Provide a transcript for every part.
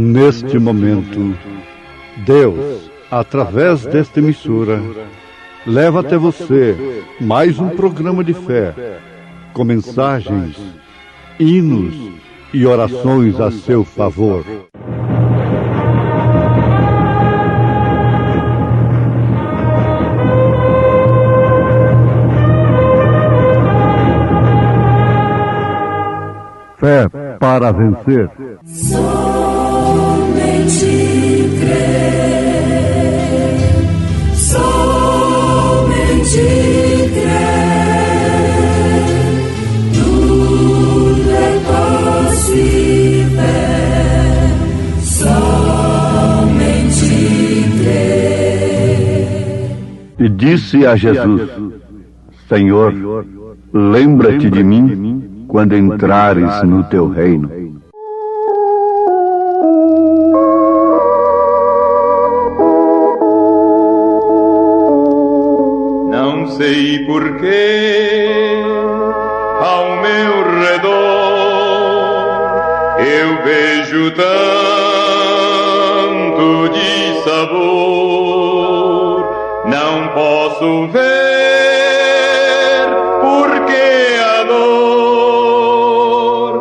Neste momento, Deus, através desta emissora, leva até você mais um programa de fé, com mensagens, hinos e orações a seu favor. Fé para vencer. Somente crer, somente crer, tudo é possível, somente crer. E disse a Jesus: Senhor, lembra-te de mim quando entrares no teu reino. Não sei porquê, ao meu redor eu vejo tanto de sabor. Não posso ver porque a dor,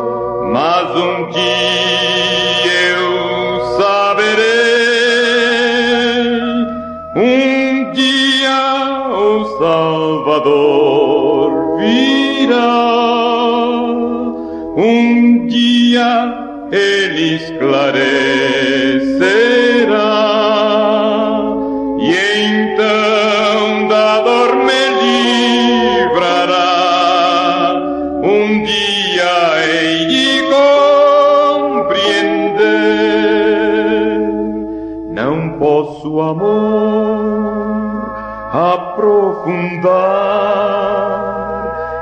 mas um dia eu saberei. Um dia o Salvador virá, um dia ele esclarecerá, e então da dor me livrará. Um dia hei de compreender. Não posso, amor, aprofundar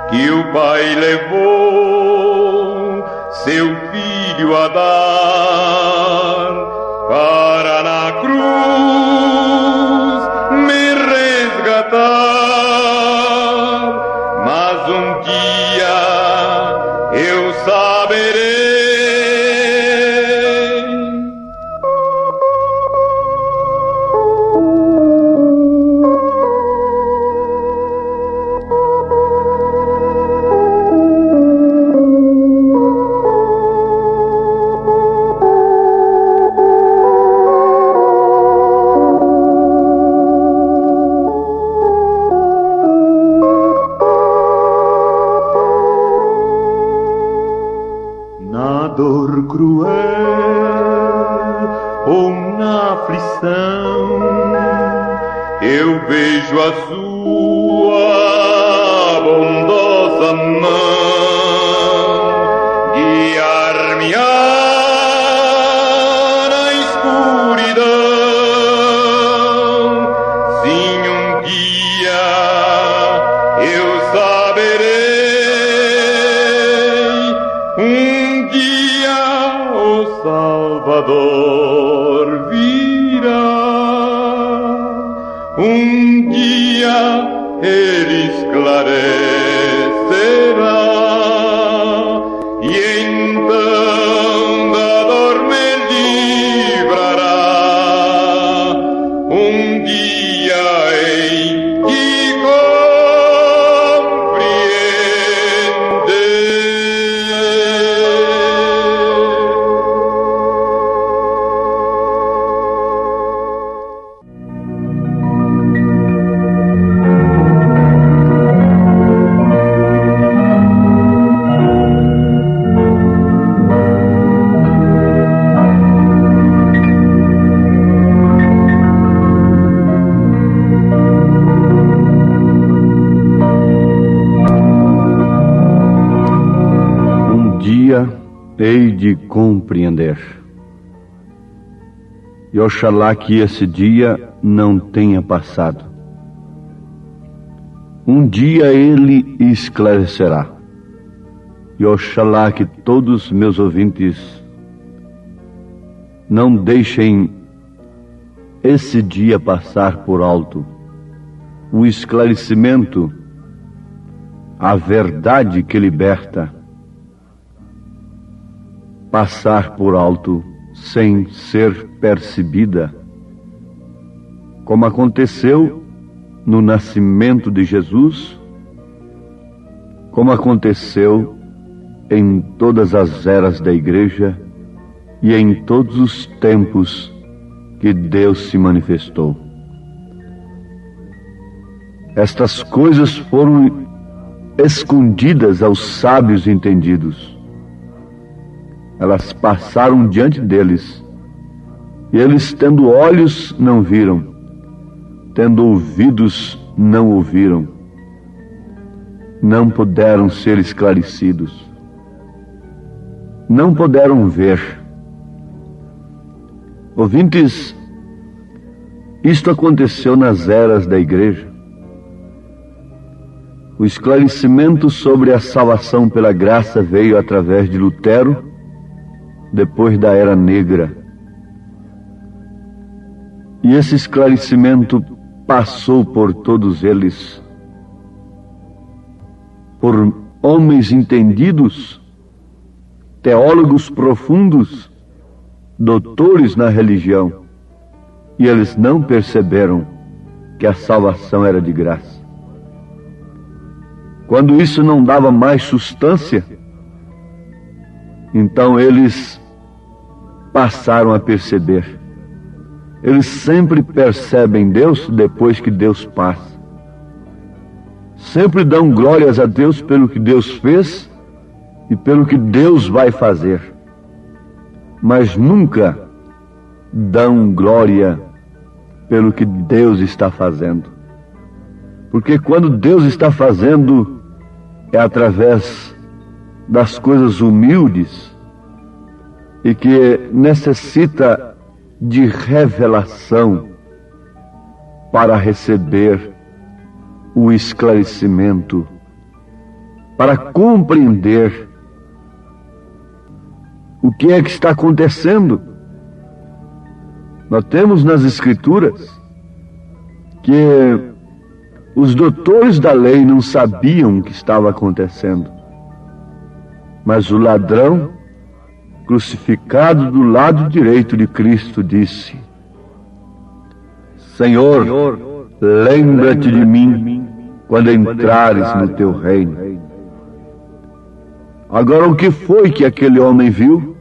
que o Pai levou seu Filho a dar para na cruz me resgatar. Mas um dia eu saberei. Na dor cruel ou na aflição, eu vejo a sua bondosa mão guiar-me na escuridão. Sim, um dia eu saberei. Um dia o Salvador virá, um dia ele esclarecerá, e então da dor me livrará. Um dia hei de hei de compreender. E oxalá que esse dia não tenha passado. Um dia ele esclarecerá. E oxalá que todos meus ouvintes não deixem esse dia passar por alto. O esclarecimento, a verdade que liberta, passar por alto sem ser percebida, como aconteceu no nascimento de Jesus, como aconteceu em todas as eras da Igreja e em todos os tempos que Deus se manifestou. Estas coisas foram escondidas aos sábios entendidos. Elas passaram diante deles, e eles, tendo olhos, não viram, tendo ouvidos, não ouviram, não puderam ser esclarecidos, não puderam ver. Ouvintes, isto aconteceu nas eras da Igreja. O esclarecimento sobre a salvação pela graça veio através de Lutero, depois da Era Negra. E esse esclarecimento passou por todos eles, por homens entendidos, teólogos profundos, doutores na religião, e eles não perceberam que a salvação era de graça. Quando isso não dava mais substância, então eles passaram a perceber. Eles sempre percebem Deus depois que Deus passa. Sempre dão glórias a Deus pelo que Deus fez e pelo que Deus vai fazer. Mas nunca dão glória pelo que Deus está fazendo. Porque quando Deus está fazendo, é através das coisas humildes e que necessita de revelação para receber o esclarecimento, para compreender o que é que está acontecendo. Nós temos nas Escrituras que os doutores da lei não sabiam o que estava acontecendo, mas o ladrão, crucificado do lado direito de Cristo, disse: Senhor, lembra-te de mim quando entrares no teu reino. Agora, o que foi que aquele homem viu?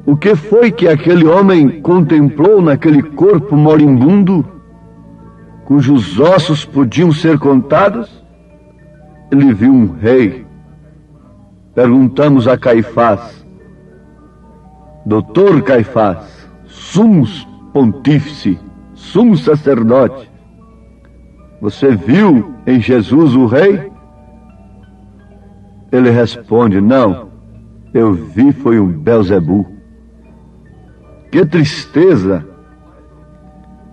O que foi que aquele homem contemplou naquele corpo moribundo, cujos ossos podiam ser contados? Ele viu um rei. Perguntamos a Caifás: Doutor Caifás, sumo pontífice, sumo sacerdote, você viu em Jesus o rei? Ele responde: não, eu vi foi um Belzebu. Que tristeza!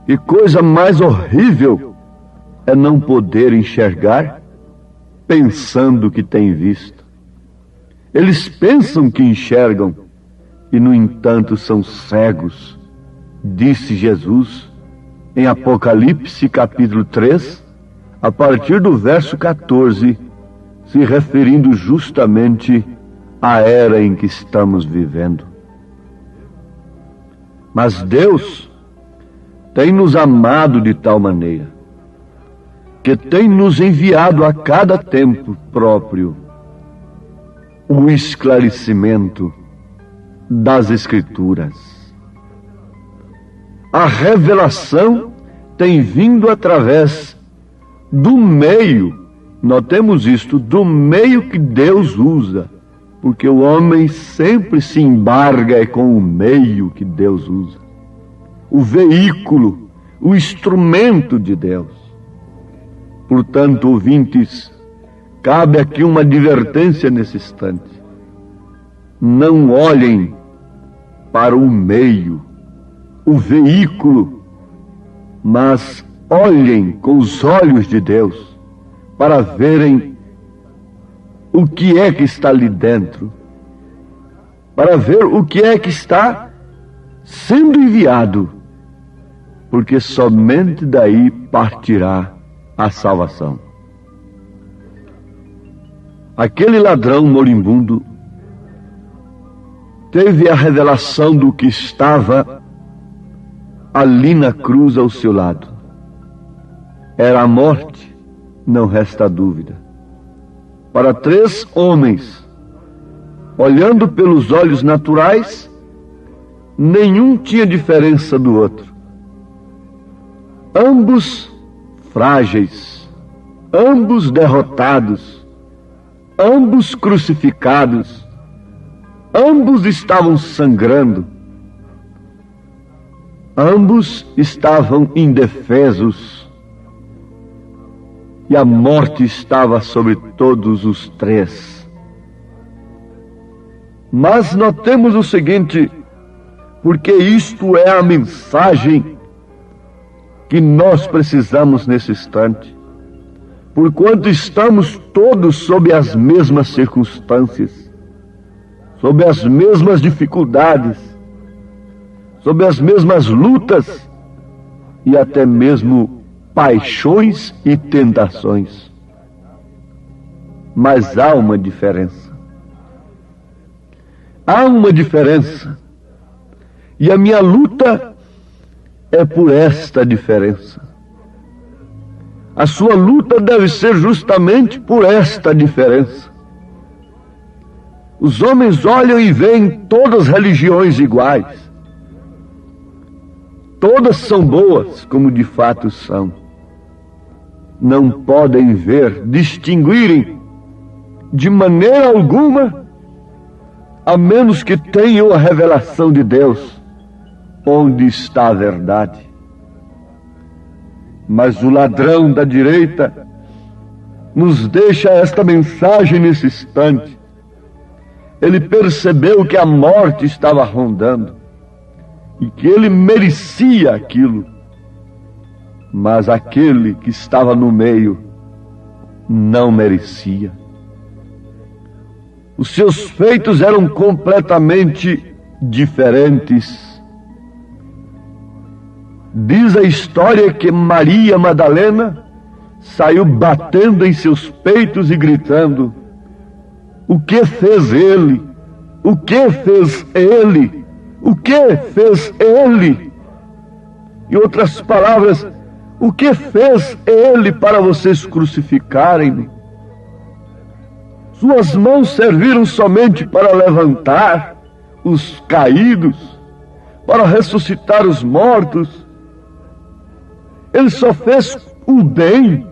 Que coisa mais horrível é não poder enxergar pensando que tem visto. Eles pensam que enxergam e, no entanto, são cegos, disse Jesus em Apocalipse capítulo 3, a partir do verso 14, se referindo justamente à era em que estamos vivendo. Mas Deus tem nos amado de tal maneira que tem nos enviado a cada tempo próprio o esclarecimento das Escrituras. A revelação tem vindo através do meio, notemos isto, do meio que Deus usa, porque o homem sempre se embarga com o meio que Deus usa, o veículo, o instrumento de Deus. Portanto, ouvintes, cabe aqui uma advertência nesse instante. Não olhem para o meio, o veículo, mas olhem com os olhos de Deus para verem o que é que está ali dentro, para ver o que é que está sendo enviado, porque somente daí partirá a salvação. Aquele ladrão moribundo teve a revelação do que estava ali na cruz ao seu lado. Era a morte, não resta dúvida. Para 3 homens, olhando pelos olhos naturais, nenhum tinha diferença do outro. Ambos frágeis, ambos derrotados, ambos crucificados, ambos estavam sangrando, ambos estavam indefesos, e a morte estava sobre todos os 3. Mas notemos o seguinte, porque isto é a mensagem que nós precisamos nesse instante. Porquanto estamos todos sob as mesmas circunstâncias, sob as mesmas dificuldades, sob as mesmas lutas e até mesmo paixões e tentações. Mas há uma diferença. Há uma diferença. E a minha luta é por esta diferença. A sua luta deve ser justamente por esta diferença. Os homens olham e veem todas as religiões iguais. Todas são boas, como de fato são. Não podem ver, distinguirem de maneira alguma, a menos que tenham a revelação de Deus, onde está a verdade. Mas o ladrão da direita nos deixa esta mensagem nesse instante. Ele percebeu que a morte estava rondando e que ele merecia aquilo. Mas aquele que estava no meio não merecia. Os seus feitos eram completamente diferentes. Diz a história que Maria Madalena saiu batendo em seus peitos e gritando: o que fez ele? O que fez ele? O que fez ele? Em outras palavras, o que fez ele para vocês crucificarem-me? Suas mãos serviram somente para levantar os caídos, para ressuscitar os mortos. Ele só fez o bem,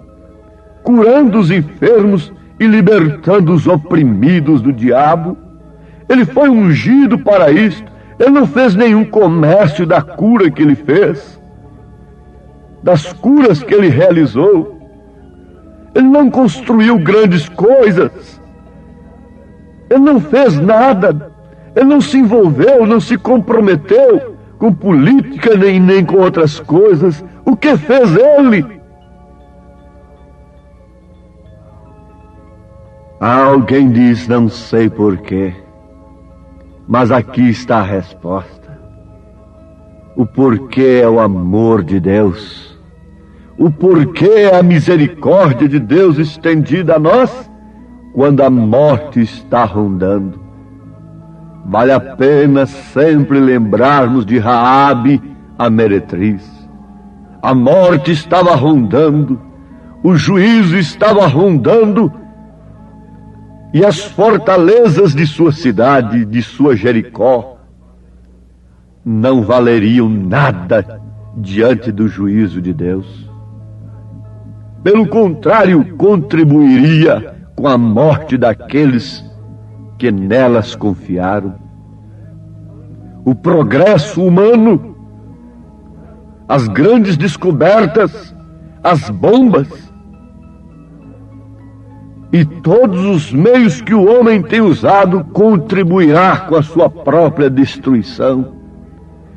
curando os enfermos e libertando os oprimidos do diabo. Ele foi ungido para isto. Ele não fez nenhum comércio da cura que ele fez, das curas que ele realizou. Ele não construiu grandes coisas. Ele não fez nada. Ele não se envolveu, não se comprometeu com política nem com outras coisas. O que fez ele? Alguém diz, não sei porquê, mas aqui está a resposta. O porquê é o amor de Deus. O porquê é a misericórdia de Deus estendida a nós quando a morte está rondando. Vale a pena sempre lembrarmos de Raabe, a meretriz. A morte estava rondando, o juízo estava rondando, e as fortalezas de sua cidade, de sua Jericó, não valeriam nada diante do juízo de Deus. Pelo contrário, contribuiria com a morte daqueles que nelas confiaram. O progresso humano, as grandes descobertas, as bombas e todos os meios que o homem tem usado contribuirá com a sua própria destruição.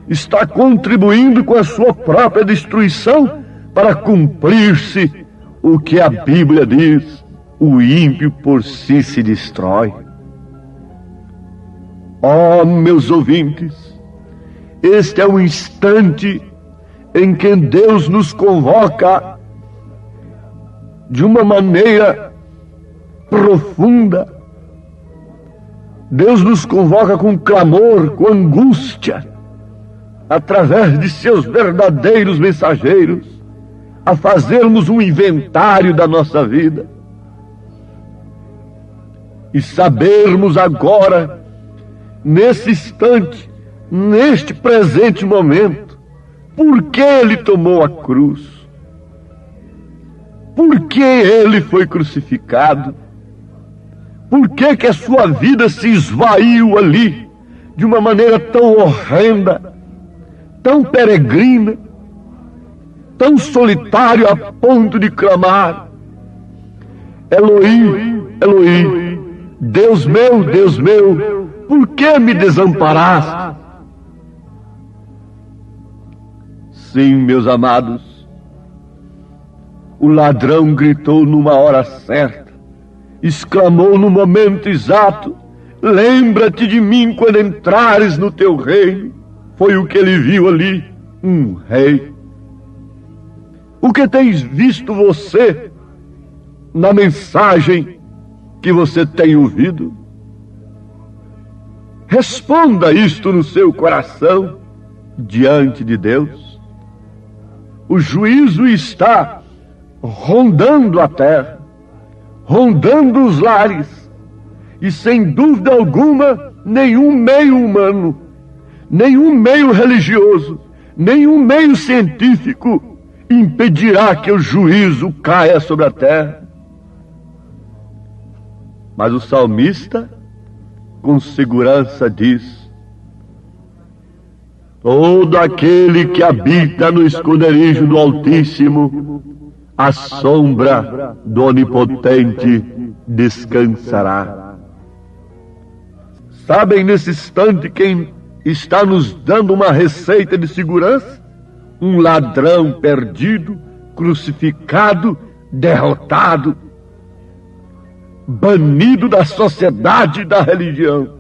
Está contribuindo com a sua própria destruição para cumprir-se o que a Bíblia diz: o ímpio por si se destrói. Oh, meus ouvintes, este é o instante em que Deus nos convoca de uma maneira profunda, Deus nos convoca com clamor, com angústia, através de seus verdadeiros mensageiros, a fazermos um inventário da nossa vida e sabermos agora, nesse instante, neste presente momento, por que Ele tomou a cruz, por que Ele foi crucificado, por que que a sua vida se esvaiu ali de uma maneira tão horrenda, tão peregrina, tão solitário a ponto de clamar: Elohim, Elohim, Deus meu, por que me desamparaste? Sim, meus amados, o ladrão gritou numa hora certa, exclamou no momento exato: lembra-te de mim quando entrares no teu reino. Foi o que ele viu ali, um rei. O que tens visto você na mensagem que você tem ouvido? Responda isto no seu coração diante de Deus. O juízo está rondando a terra, rondando os lares, e sem dúvida alguma, nenhum meio humano, nenhum meio religioso, nenhum meio científico impedirá que o juízo caia sobre a terra. Mas o salmista, com segurança, diz: todo aquele que habita no esconderijo do Altíssimo, à sombra do Onipotente descansará. Sabem nesse instante quem está nos dando uma receita de segurança? Um ladrão perdido, crucificado, derrotado, banido da sociedade e da religião.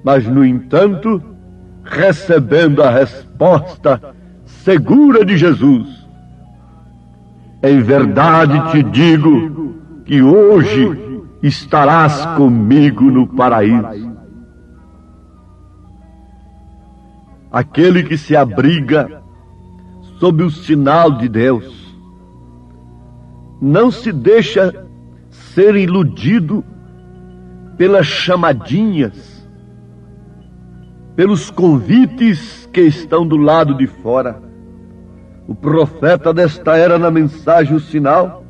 Mas, no entanto, recebendo a resposta segura de Jesus: em verdade te digo que hoje estarás comigo no paraíso. Aquele que se abriga sob o sinal de Deus não se deixa ser iludido pelas chamadinhas, pelos convites que estão do lado de fora. O profeta desta era, na mensagem O Sinal,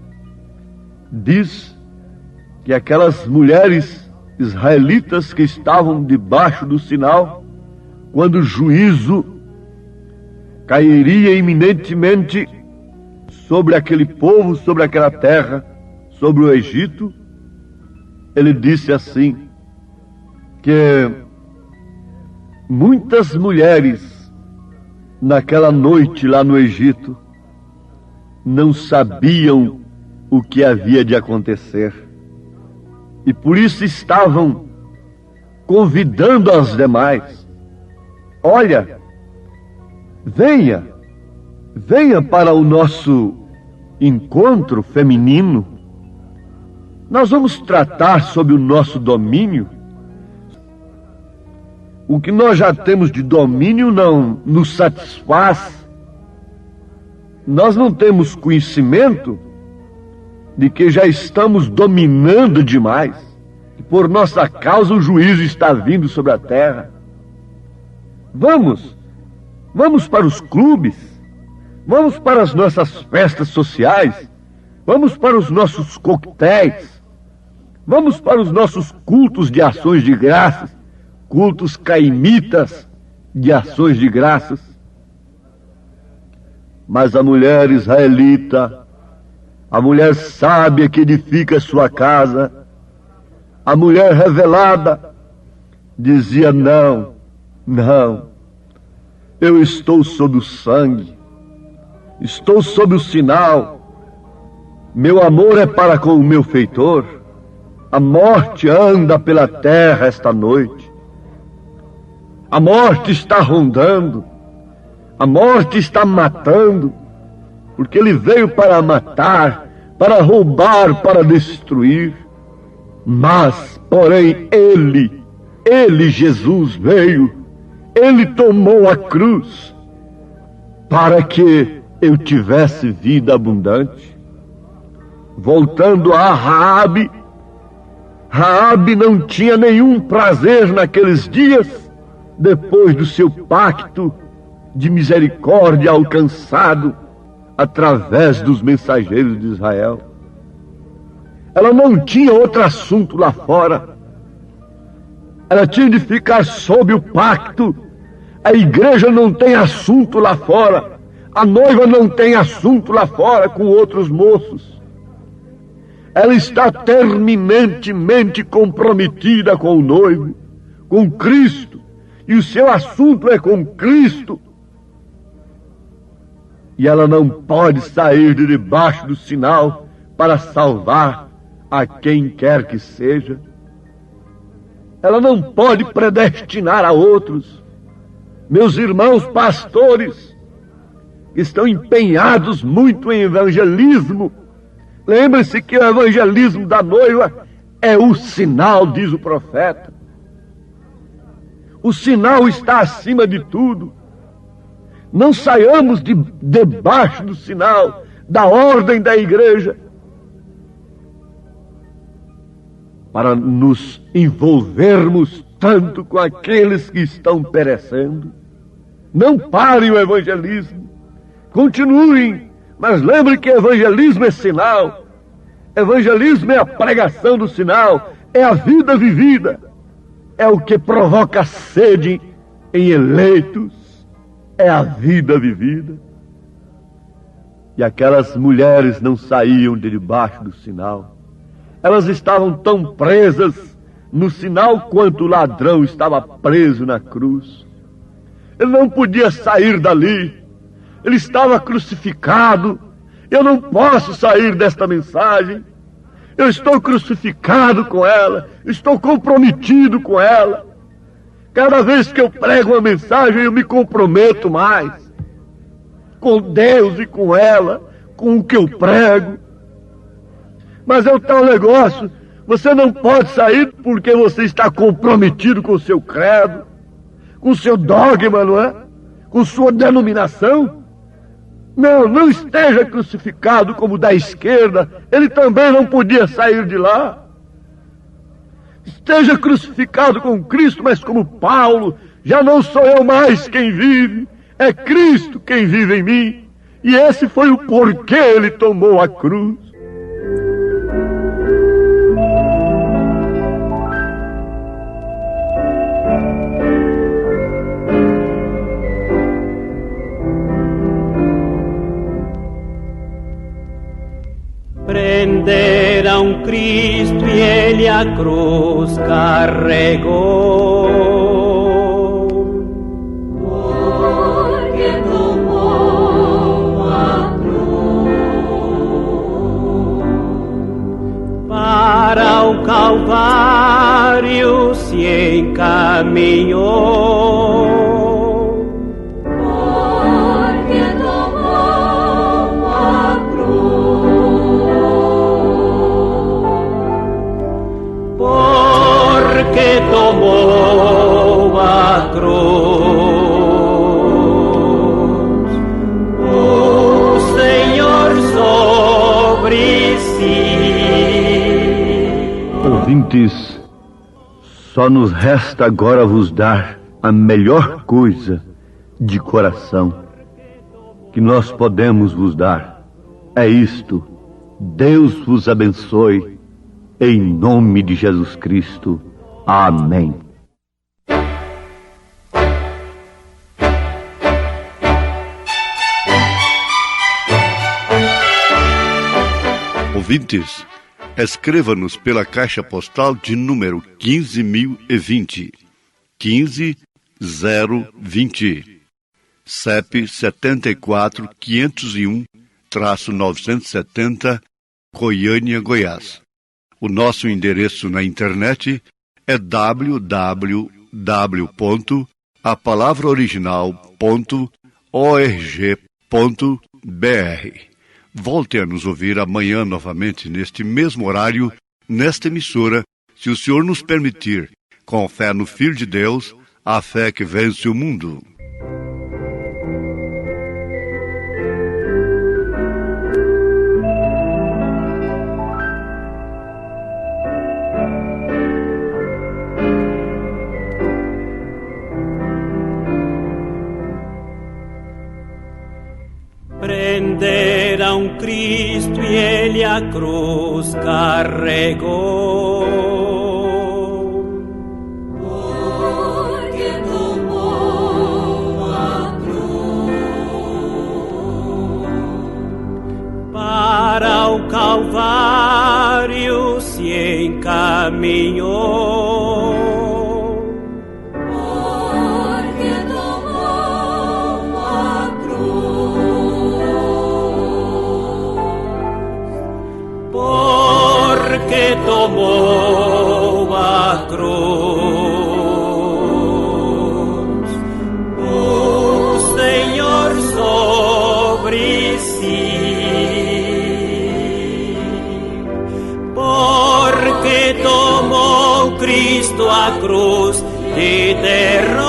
diz que aquelas mulheres israelitas que estavam debaixo do sinal, quando o juízo cairia iminentemente sobre aquele povo, sobre aquela terra, sobre o Egito, ele disse assim, que muitas mulheres naquela noite lá no Egito não sabiam o que havia de acontecer, e por isso estavam convidando as demais: olha, venha para o nosso encontro feminino, nós vamos tratar sobre o nosso domínio. O que nós já temos de domínio não nos satisfaz. Nós não temos conhecimento de que já estamos dominando demais, que por nossa causa o juízo está vindo sobre a terra. Vamos para os clubes, vamos para as nossas festas sociais, vamos para os nossos coquetéis, vamos para os nossos cultos de ações de graças, cultos caimitas de ações de graças. Mas a mulher israelita, a mulher sábia que edifica sua casa, a mulher revelada, dizia: não, eu estou sob o sangue, estou sob o sinal, meu amor é para com o meu feitor, a morte anda pela terra esta noite, a morte está rondando, a morte está matando, porque ele veio para matar, para roubar, para destruir. Mas, porém, Ele, Jesus, veio, Ele tomou a cruz para que eu tivesse vida abundante. Voltando a Raabe não tinha nenhum prazer naqueles dias, depois do seu pacto de misericórdia alcançado através dos mensageiros de Israel. Ela não tinha outro assunto lá fora. Ela tinha de ficar sob o pacto. A igreja não tem assunto lá fora. A noiva não tem assunto lá fora com outros moços. Ela está terminantemente comprometida com o noivo, com Cristo, e o seu assunto é com Cristo. E ela não pode sair de debaixo do sinal para salvar a quem quer que seja. Ela não pode predestinar a outros. Meus irmãos pastores, que estão empenhados muito em evangelismo, lembre-se que o evangelismo da noiva é o sinal, diz o profeta. O sinal está acima de tudo. Não saiamos debaixo do sinal, da ordem da igreja, para nos envolvermos tanto com aqueles que estão perecendo. Não parem o evangelismo, continuem, mas lembre que evangelismo é sinal, evangelismo é a pregação do sinal, é a vida vivida, é o que provoca sede em eleitos, é a vida vivida. E aquelas mulheres não saíam de debaixo do sinal. Elas estavam tão presas no sinal quanto o ladrão estava preso na cruz. Ele não podia sair dali. Ele estava crucificado. Eu não posso sair desta mensagem. Eu estou crucificado com ela. Estou comprometido com ela. Cada vez que eu prego uma mensagem, eu me comprometo mais com Deus e com ela, com o que eu prego. Mas é o tal negócio, você não pode sair porque você está comprometido com o seu credo, com o seu dogma, não é? Com sua denominação. Não esteja crucificado como o da esquerda, ele também não podia sair de lá. Esteja crucificado com Cristo, mas como Paulo, já não sou eu mais quem vive, é Cristo quem vive em mim. E esse foi o porquê ele tomou a cruz. Prenderam Cristo e ele a cruz carregou. Porque tomou a cruz. Para o Calvário se encaminhou. Tomou a cruz, o Senhor sobre si. Ouvintes, só nos resta agora vos dar a melhor coisa de coração que nós podemos vos dar. É isto: Deus vos abençoe, em nome de Jesus Cristo. Amém. Ouvintes, escreva-nos pela caixa postal de número 15.020, 15020, CEP 74.501-970, Goiânia, Goiás. O nosso endereço na internet é www.apalavraoriginal.org.br. Volte a nos ouvir amanhã novamente neste mesmo horário, nesta emissora, se o Senhor nos permitir, com fé no Filho de Deus, a fé que vence o mundo. Prenderam Cristo e ele a cruz carregou. Porque tomou a cruz. Para o Calvário se encaminhou. Que tomou a cruz, o Senhor sobre si, porque tomou Cristo a cruz de terror,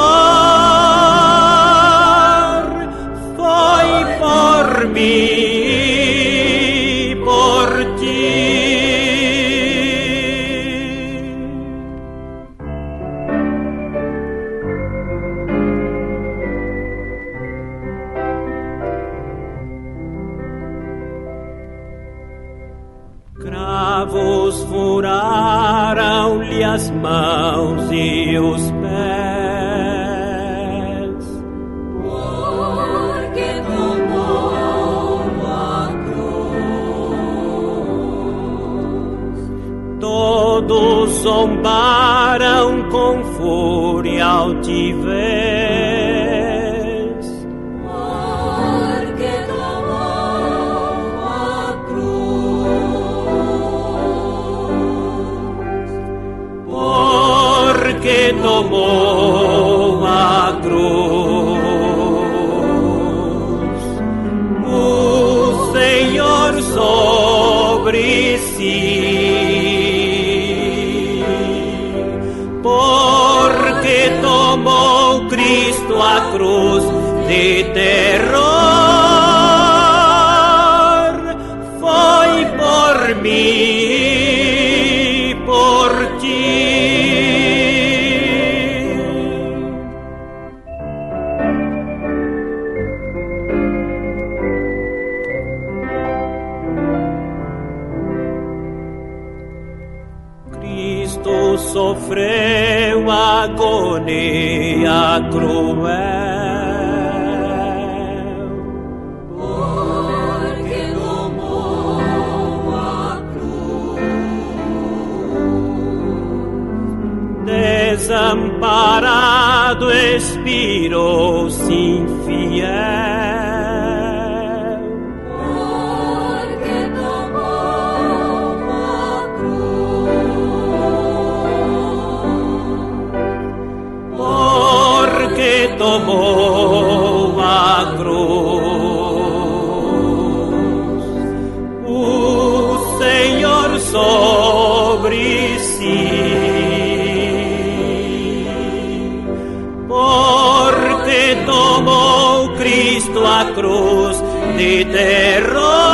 foi por mim, por ti. Cravos furaram-lhe as mãos e os pés, porque tomou a cruz. todos zombaram com fúria altivez. Que tomou a cruz, o Senhor sobre si, porque tomou Cristo a cruz de terror, foi por mim, por ti. Sofreu agonia cruel, porque tomou a cruz. Desamparado expirou-se infiel. Tomou a cruz, o Senhor sobre si, porque tomou Cristo a cruz de terror.